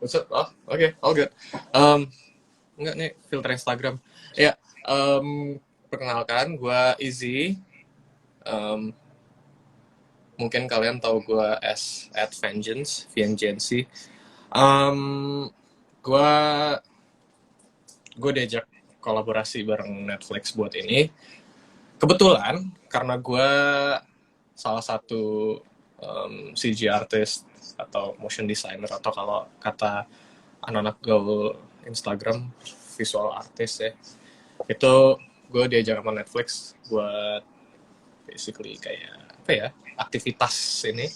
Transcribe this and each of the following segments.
What's up? Oh, oke, all good. Um, Enggak nih, filter Instagram. Ya, perkenalkan, gue Izzy. Um, Mungkin kalian tahu gue as at Vengeance, Vengeance. Um, gue gue diajak kolaborasi bareng Netflix buat ini. Kebetulan, karena gue salah satu CG artist atau motion designer, atau kalau kata anak-anak gaul Instagram, visual artist ya, itu gue diajak sama Netflix buat basically kayak apa ya, aktivitas ini.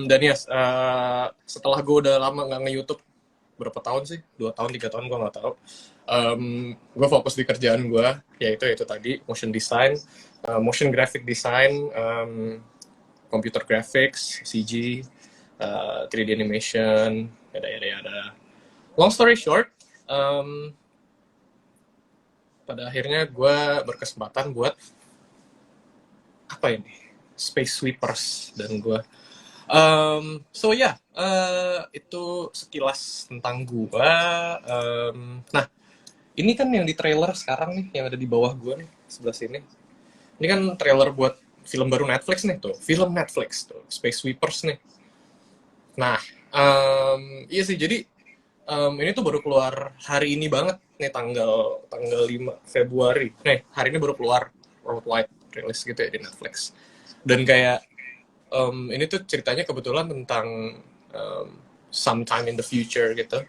Dan yes, setelah gue udah lama nggak nge-YouTube, berapa tahun sih, 2 tahun 3 tahun gue nggak tahu. Gue fokus di kerjaan gue, yaitu tadi motion design, motion graphic design, computer graphics, CG, 3D animation, ada. Long story short, um, pada akhirnya gue berkesempatan buat apa ini, Space Sweepers, dan gue so ya, itu sekilas tentang gue. Nah, ini kan yang di trailer sekarang nih, yang ada di bawah gue nih, sebelah sini. Ini kan trailer buat film baru Netflix nih, tuh film Netflix tuh, Space Sweepers nih. Nah, iya sih, jadi ini tuh baru keluar hari ini banget nih, tanggal tanggal 5 Februari. Nih, hari ini baru keluar worldwide rilis gitu ya di Netflix. Dan kayak ini tuh ceritanya kebetulan tentang um, sometime in the future gitu.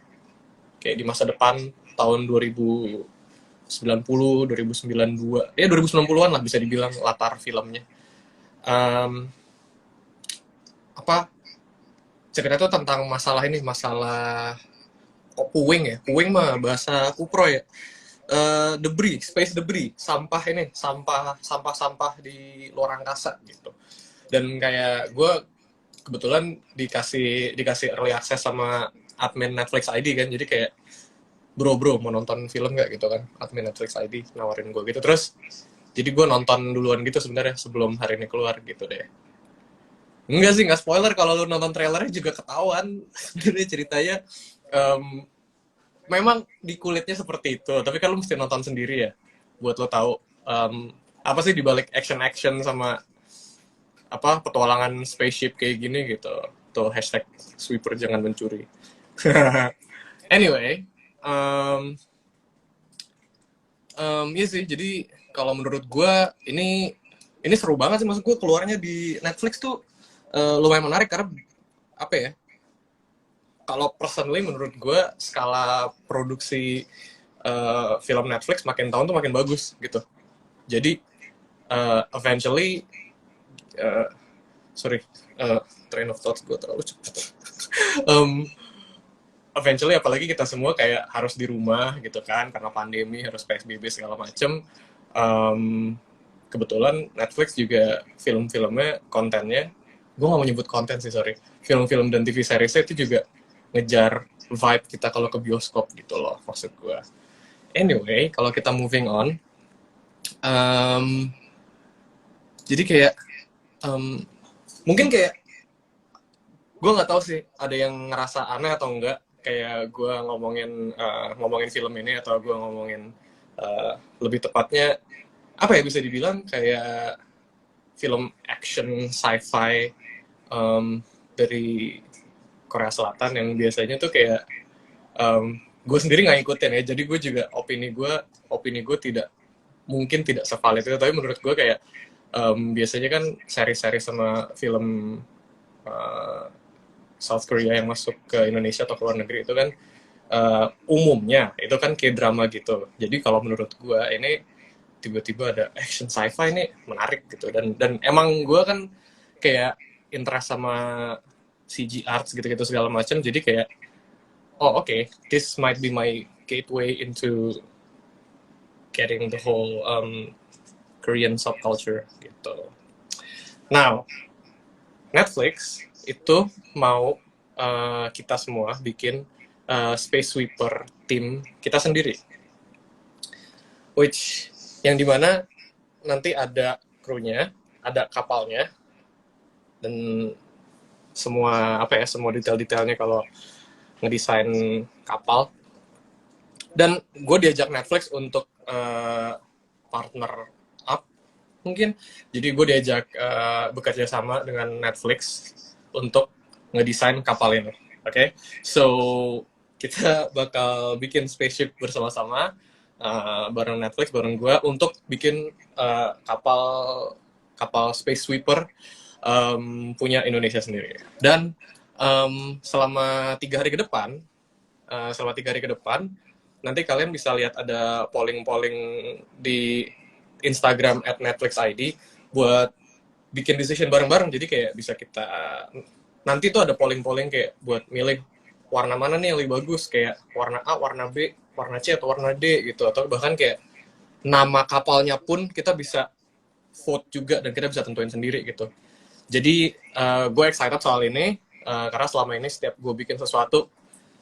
Kayak di masa depan, tahun 2090, 2092. Ya 2090-an lah bisa dibilang latar filmnya. Um, apa Cerita tuh tentang masalah ini, masalah puing ya. Puing mah bahasa kupro ya. Debris, space debris, sampah ini, sampah di luar angkasa gitu. Dan kayak gue kebetulan dikasih dikasih early access sama admin Netflix ID kan, jadi kayak bro mau nonton film nggak gitu kan, admin Netflix ID nawarin gue gitu. Terus jadi gue nonton duluan gitu sebenarnya sebelum hari ini keluar gitu deh. Enggak sih, nggak spoiler, kalau lu nonton trailernya juga ketahuan sebenarnya ceritanya. em, Memang di kulitnya seperti itu, tapi kan lu mesti nonton sendiri ya buat lo tahu apa sih dibalik action sama apa petualangan spaceship kayak gini gitu. Tuh hashtag sweeper jangan mencuri. Anyway, um, iya sih, jadi kalau menurut gue ini seru banget sih, maksud gue keluarnya di Netflix tuh lumayan menarik karena apa ya, kalau personally menurut gue skala produksi film Netflix makin tahun tuh makin bagus gitu. Jadi eventually, uh, sorry, train of thought gue terlalu cepat. um, Eventually, apalagi kita semua kayak harus di rumah gitu kan, karena pandemi harus PSBB segala macem. um, Kebetulan Netflix juga film-filmnya, kontennya, gue nggak mau nyebut konten sih, sorry, film-film dan TV seriesnya itu juga ngejar vibe kita kalau ke bioskop gitu loh, maksud gue. Anyway, kalau kita moving on, um, jadi kayak um, mungkin kayak gue nggak tahu sih ada yang ngerasa aneh atau enggak, kayak gue ngomongin film ini, atau gue ngomongin lebih tepatnya apa ya, bisa dibilang kayak film action sci-fi dari Korea Selatan, yang biasanya tuh kayak gue sendiri nggak ngikutin ya, jadi gue juga opini gue tidak sevalid itu, tapi menurut gue kayak biasanya kan seri-seri sama film uh, South Korea yang masuk ke Indonesia atau ke luar negeri itu kan umumnya itu kan kayak drama gitu. Jadi kalau menurut gue ini tiba-tiba ada action sci-fi, ini menarik gitu, dan emang gue kan kayak interest sama CG arts gitu-gitu segala macam, jadi kayak oh oke, this might be my gateway into getting the whole Korean subculture gitu. Now, Netflix itu mau kita semua bikin Space Sweeper tim kita sendiri, which yang dimana nanti ada krunya, ada kapalnya, dan semua apa ya, semua detail-detailnya kalau ngedesain kapal. Dan gue diajak Netflix untuk partner up mungkin. Jadi gue diajak bekerja sama dengan Netflix untuk ngedesain kapal ini. Oke, so kita bakal bikin spaceship bersama-sama bareng Netflix, bareng gue untuk bikin kapal kapal Space Sweeper punya Indonesia sendiri. Dan selama 3 hari ke depan, nanti kalian bisa lihat ada polling-polling di Instagram @netflixid buat bikin decision bareng-bareng. Jadi kayak bisa kita nanti tuh ada polling-polling kayak buat milih warna mana nih yang lebih bagus, kayak warna A, warna B, warna C atau warna D gitu, atau bahkan kayak nama kapalnya pun kita bisa vote juga dan kita bisa tentuin sendiri gitu. Jadi gue excited soal ini karena selama ini setiap gue bikin sesuatu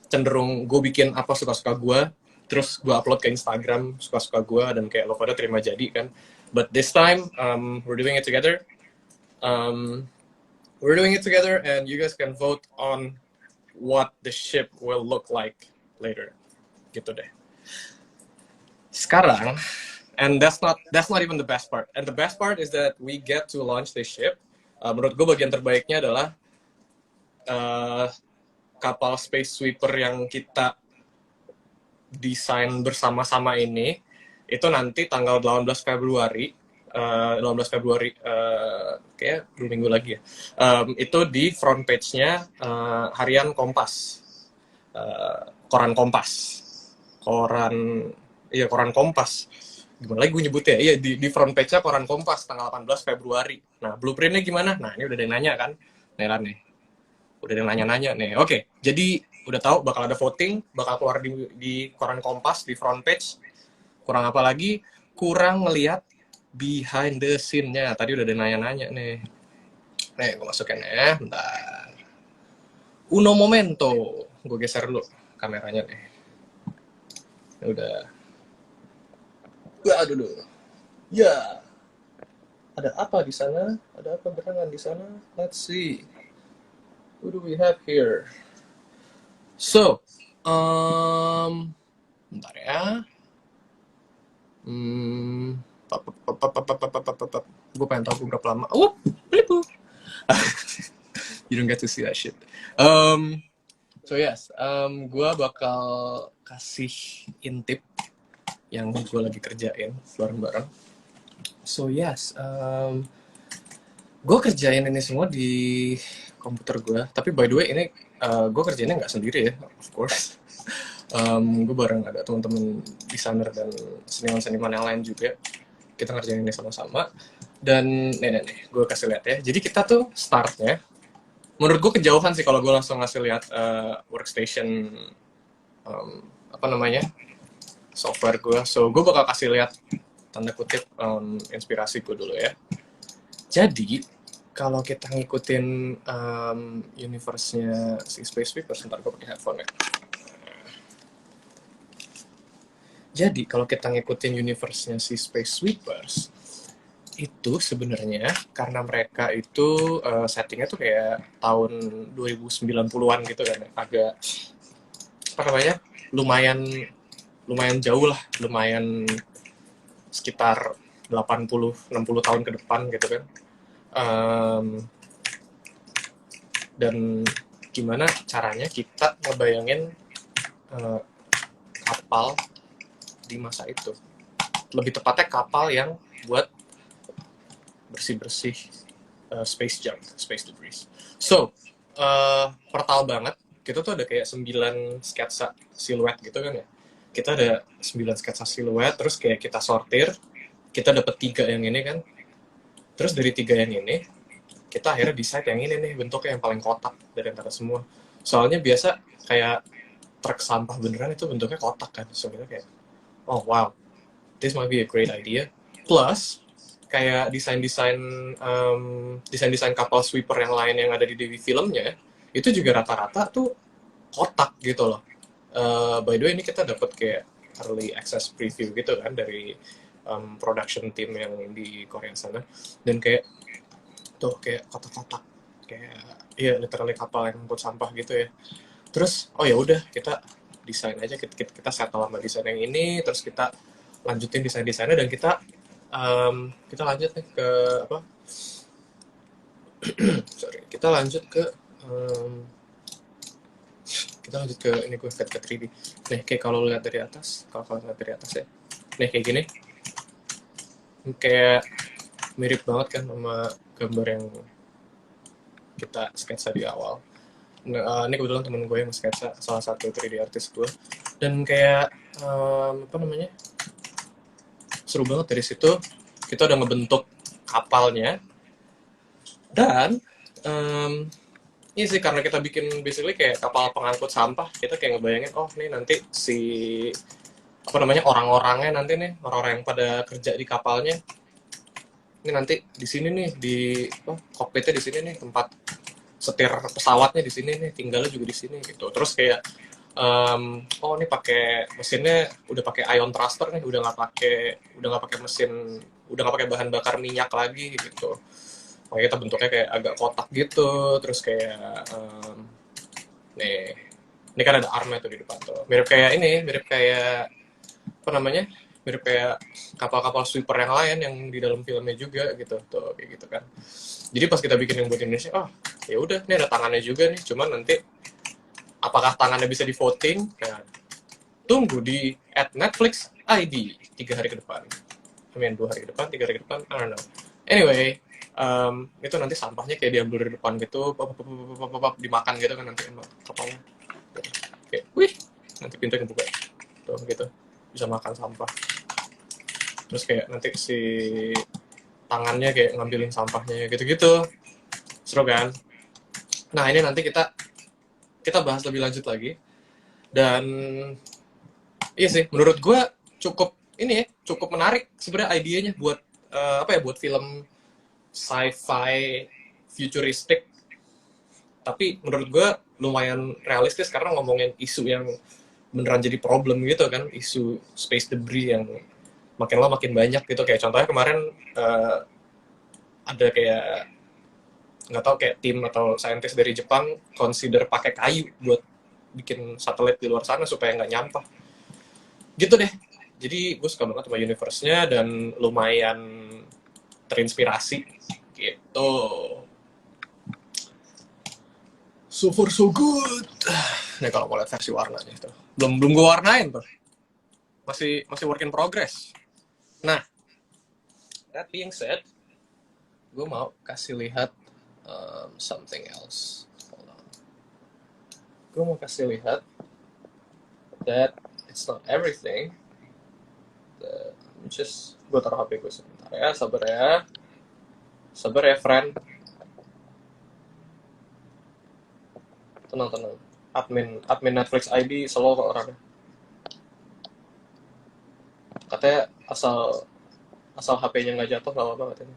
cenderung gue bikin apa suka-suka gue, terus gue upload ke Instagram suka-suka gue, dan kayak lo pada terima jadi kan. But this time we're doing it together. And you guys can vote on what the ship will look like later. Gitu deh. Sekarang, and that's not even the best part. And the best part is that we get to launch this ship. Menurut gue bagian terbaiknya adalah kapal Space Sweeper yang kita desain bersama-sama ini itu nanti tanggal 18 Februari kayak 2 minggu lagi ya, itu di front page-nya harian Kompas, koran Kompas, gimana lagi gue nyebutnya, iya di front page-nya koran Kompas tanggal 18 Februari. Nah, blueprint-nya gimana? Nah, ini udah ada yang nanya kan, Nelan nih, udah ada yang nanya-nanya nih. Oke, jadi udah tahu bakal ada voting, bakal keluar di koran Kompas di front page. Kurang apa lagi? Kurang ngelihat behind the scene-nya. Tadi udah ada nanya-nanya nih. Nih, gue masukin ya, bentar. Uno momento. Gue geser dulu kameranya nih. Udah. Aduh dulu. Ya. Ada apa di sana? Ada apa gerangan di sana? Let's see. Who do we have here? So, bentar ya. Gue pengen tahu berapa lama. You don't get to see that shit. So yes, gue bakal kasih intip yang gue lagi kerjain bareng-bareng. So yes, gue kerjain ini semua di komputer gue. Tapi by the way ini gue kerjainnya nggak sendiri ya, of course. Gue bareng ada teman-teman desainer dan seniman-seniman yang lain juga. Kita ngerjain ini sama-sama. Dan nih, gue kasih lihat ya. Jadi kita tuh startnya, menurut gue kejauhan sih kalau gue langsung ngasih lihat workstation software gue. So gue bakal kasih lihat tanda kutip inspirasi gue dulu ya. Jadi kalau kita ngikutin universe-nya si Space Sweeper, sebentar gue pakai headphone ya. Jadi kalau kita ngikutin universe-nya si Space Sweepers, itu sebenarnya karena mereka itu settingnya tuh kayak tahun 2090-an gitu kan, agak lumayan jauh lah, lumayan sekitar 80-60 tahun ke depan gitu kan. Dan gimana caranya kita ngebayangin kapal di masa itu, lebih tepatnya kapal yang buat bersih-bersih space junk, space debris. So portal banget, kita tuh ada kayak 9 sketsa siluet gitu kan ya. Kita ada 9 sketsa siluet, terus kayak kita sortir, kita dapat 3 yang ini kan. Terus dari 3 yang ini, kita akhirnya decide yang ini nih bentuknya yang paling kotak dari antara semua. Soalnya biasa kayak truk sampah beneran itu bentuknya kotak kan. So kita kayak, oh wow, this might be a great idea. Plus, kayak desain-desain kapal sweeper yang lain yang ada di Dewi filmnya, itu juga rata-rata tuh kotak gitu loh. By the way, ini kita dapat kayak early access preview gitu kan dari production team yang di Korea sana. Dan kayak tuh kayak kotak-kotak, kayak iya literally kapal yang ngangkut sampah gitu ya. Terus oh ya udah kita desain aja, kita settle sama desain yang ini, terus kita lanjutin desainnya dan kita lanjut nih ke apa, sorry, um, kita lanjut ke ini, gue ke 3D nih. Kayak kalau lihat dari atas, kalau lihat dari atas ya, nih kayak gini, kayak mirip banget kan sama gambar yang kita sketsa di awal. Nah, ini kebetulan temen gue yang sketsa, salah satu 3D artist gue, dan kayak apa namanya, seru banget. Dari situ kita udah ngebentuk kapalnya. Dan ini sih karena kita bikin basically kayak kapal pengangkut sampah, kita kayak ngebayangin oh nih nanti si apa namanya, orang-orangnya nanti nih, orang-orang yang pada kerja di kapalnya ini nanti di sini nih, di kokpitnya di sini nih, tempat setir pesawatnya di sini nih, tinggalnya juga di sini gitu. Terus kayak oh ini pakai mesinnya udah pakai ion thruster nih, udah nggak pakai mesin, udah nggak pakai bahan bakar minyak lagi gitu. Makanya kita bentuknya kayak agak kotak gitu. Terus kayak nih, ini kan ada armnya tuh di depan tuh, mirip kayak apa namanya, mirip kayak kapal-kapal sweeper yang lain yang di dalam filmnya juga gitu tuh, kayak gitu kan. Jadi pas kita bikin yang buat Indonesia, oh ya udah, ini ada tangannya juga nih, cuman nanti apakah tangannya bisa di voting, ya tunggu di @Netflix ID 3 hari ke depan. 2 hari ke depan, 3 hari ke depan, I don't know. Anyway, itu nanti sampahnya kayak diambil dari depan gitu, dimakan gitu kan nanti sama kapalnya. Kayak, wih, nanti pintunya buka, tuh gitu, bisa makan sampah. Terus kayak nanti si tangannya kayak ngambilin sampahnya gitu-gitu, seru kan? Nah ini nanti kita bahas lebih lanjut lagi. Dan iya sih, menurut gue cukup menarik sebenarnya idenya buat apa ya, buat film sci-fi futuristik. Tapi menurut gue lumayan realistis karena ngomongin isu yang beneran jadi problem gitu kan, isu space debris yang makin lama makin banyak gitu. Kayak contohnya kemarin ada kayak, nggak tahu, kayak tim atau saintis dari Jepang consider pakai kayu buat bikin satelit di luar sana supaya nggak nyampah gitu deh. Jadi gue suka banget sama universe-nya dan lumayan terinspirasi gitu. So far so good. Nih kalau mau lihat versi warnanya itu, belum gue warnain tuh, masih work in progress. Nah, that being said, gue mau kasih lihat something else. Hold on. Gue mau kasih lihat that it's not everything. Gue taruh HP gue sebentar ya, sabar ya friend. Tenang. Admin Netflix ID slow kok orangnya. Katanya asal HP-nya nggak jatuh nggak apa-apa katanya.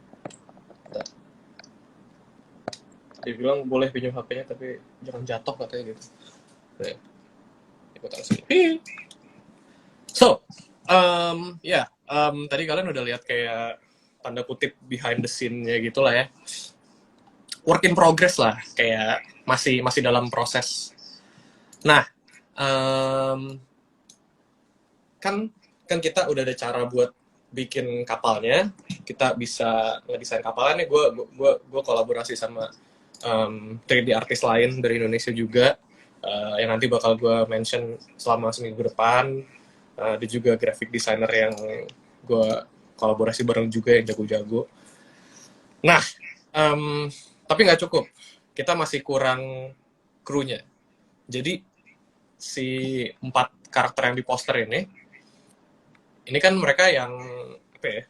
Dia bilang boleh pinjam HP-nya tapi jangan jatuh katanya gitu. Nah, ikut sini. So, tadi kalian udah lihat kayak tanda kutip behind the scene-nya gitu lah ya. Work in progress lah, kayak masih dalam proses. Nah, kan kita udah ada cara buat bikin kapalnya, kita bisa ngedesain kapalnya nih. Gue kolaborasi sama 3D artist lain dari Indonesia juga, yang nanti bakal gue mention selama seminggu depan. Ada juga graphic designer yang gue kolaborasi bareng juga yang jago-jago. Nah, tapi nggak cukup, kita masih kurang krunya. Jadi si 4 karakter yang di poster ini kan mereka yang apa ya,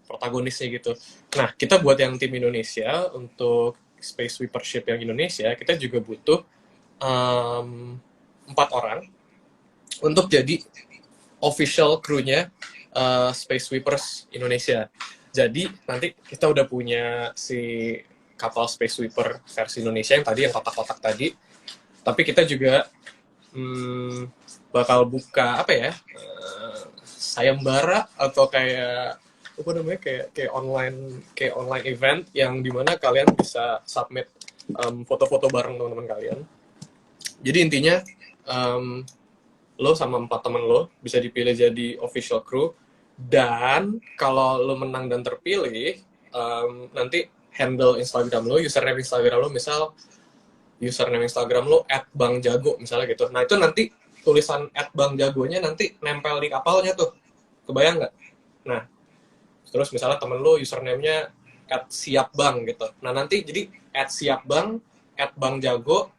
protagonisnya gitu. Nah, kita buat yang tim Indonesia, untuk Space Sweeper Ship yang Indonesia, kita juga butuh 4 orang untuk jadi official krunya Space Sweepers Indonesia. Jadi nanti kita udah punya si kapal Space Sweeper versi Indonesia yang tadi, yang kotak-kotak tadi. Tapi kita juga bakal buka apa ya, sayembara atau kayak apa namanya, kayak online event yang dimana kalian bisa submit foto-foto bareng teman-teman kalian. Jadi intinya lo sama 4 temen lo bisa dipilih jadi official crew, dan kalau lo menang dan terpilih, nanti handle Instagram lo, username Instagram lo, misal username Instagram lo @bangjago misalnya gitu. Nah itu nanti tulisan @bangjagonya nanti nempel di kapalnya tuh, kebayang nggak? Nah terus misalnya temen lo username-nya @siapbang gitu. Nah nanti jadi @siapbang, @bangjago,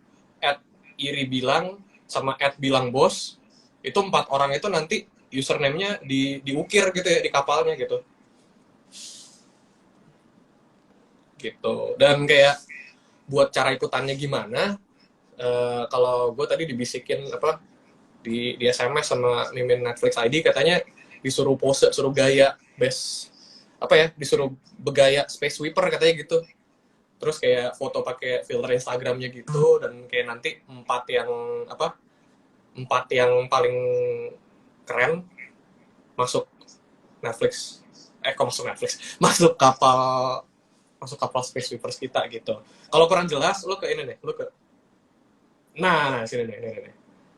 @iribilang, sama @bilangbos, itu 4 orang itu nanti username-nya diukir gitu ya di kapalnya gitu. Dan kayak buat cara ikutannya gimana, kalau gue tadi dibisikin apa di SMS sama Mimin Netflix ID, katanya disuruh pose, suruh gaya best apa ya, disuruh bergaya space sweeper katanya gitu. Terus kayak foto pakai filter Instagramnya gitu, dan kayak nanti 4 yang paling keren masuk Netflix, kok masuk Netflix, masuk kapal space sweepers kita gitu. Kalau kurang jelas lo ke ini nih, lo ke nah sini nih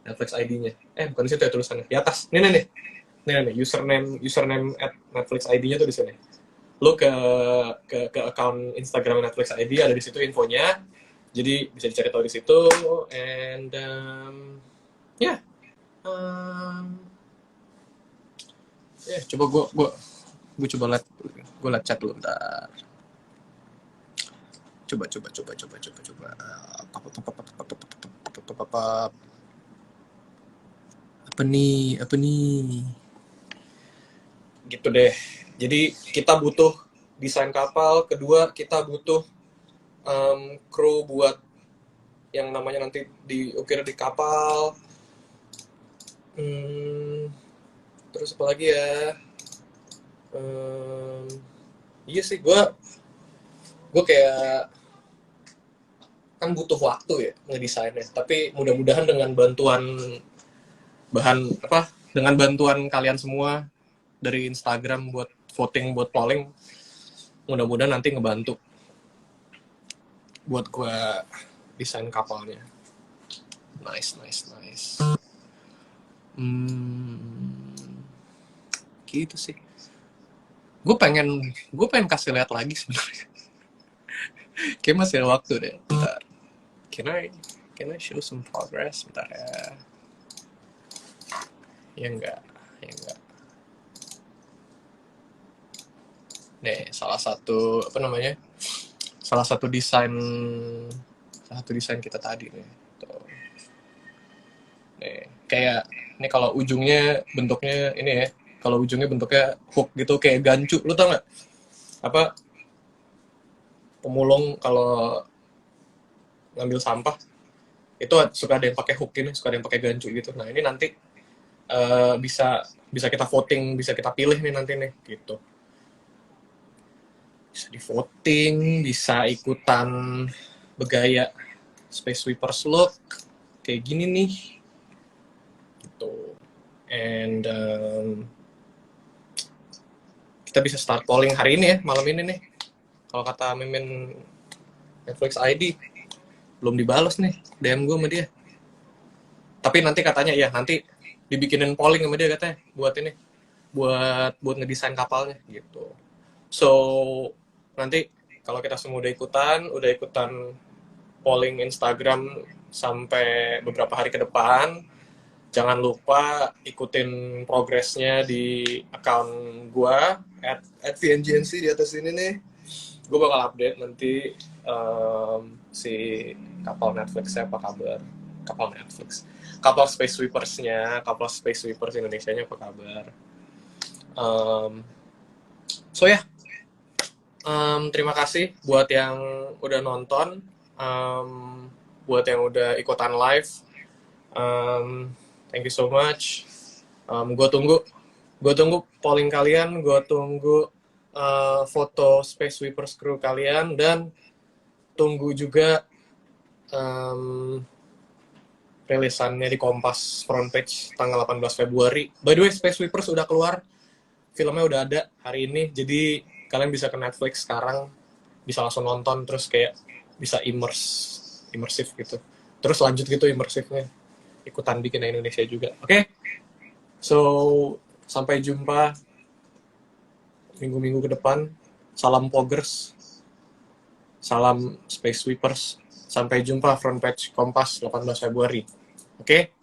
Netflix ID-nya, bukan di situ ya tulisannya, di atas nih username at Netflix ID-nya tuh di sini. Lo ke account Instagram Netflix ID, ada di situ infonya, jadi bisa dicari tahu di situ. And ya yeah, coba gue coba liat chat dulu bentar. Coba apa nih gitu deh. Jadi kita butuh desain kapal, kedua kita butuh kru buat yang namanya nanti diukir di kapal. Terus apa lagi ya, iya sih gue kayak kan butuh waktu ya ngedesainnya, tapi mudah-mudahan dengan bantuan kalian semua dari Instagram buat voting, buat polling, mudah-mudahan nanti ngebantu buat gue desain kapalnya. Nice. Gitu sih. Gue pengen kasih lihat lagi sebenarnya. Kayak masih ada waktu deh. Bentar. Can I show some progress? Bentar ya. Ya enggak. Nih, salah satu desain kita tadi nih. Tuh. Nih, kayak ini kalau ujungnya bentuknya ini ya. Kalau ujungnya bentuknya hook gitu, kayak gancu. Lu tau nggak? Apa pemulung kalau ngambil sampah itu suka ada yang pakai hook ini, suka ada yang pakai gancu gitu. Nah ini nanti bisa kita voting, bisa kita pilih nih nanti nih gitu. Bisa di voting, bisa ikutan bergaya space sweepers look kayak gini nih gitu. And kita bisa start polling hari ini ya, malam ini nih. Kalau kata Mimin Netflix ID belum dibalas nih DM gue sama dia. Tapi nanti katanya ya nanti dibikinin polling sama dia katanya buat ini, buat ngedesain kapalnya gitu. So nanti kalau kita semua udah ikutan polling Instagram sampai beberapa hari ke depan, jangan lupa ikutin progresnya di account gua @vngnc di atas ini nih. Gue bakal update nanti si kapal Netflix-nya apa kabar, kapal Space Sweepers-nya, kapal Space Sweepers Indonesia-nya apa kabar. So ya, terima kasih buat yang udah nonton, buat yang udah ikutan live. Thank you so much. Gue tunggu polling kalian, gue tunggu foto Space Sweepers crew kalian, dan tunggu juga rilisannya di Kompas front page tanggal 18 Februari. By the way, Space Sweepers udah keluar, filmnya udah ada hari ini, jadi kalian bisa ke Netflix sekarang, bisa langsung nonton, terus kayak bisa imersif gitu. Terus lanjut gitu imersifnya, ikutan bikin Indonesia juga. Oke, so sampai jumpa minggu-minggu ke depan. Salam Poggers, salam Space Sweepers. Sampai jumpa front page Kompas 18 Februari. Oke?